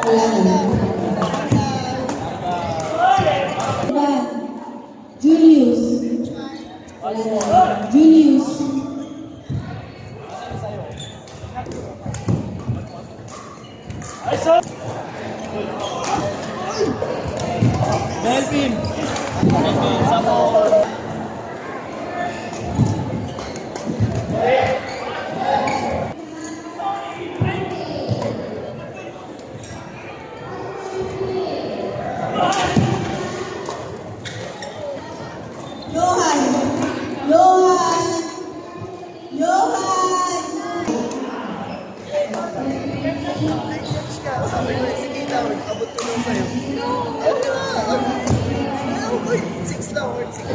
Wala na. Julius. Wala na. Julius. Delphine! Delphine, Samor! Johan! Johan! Johan! Sabi ko, sige na, abot ko lang sa'yo. Okay na, 6 lang, 6.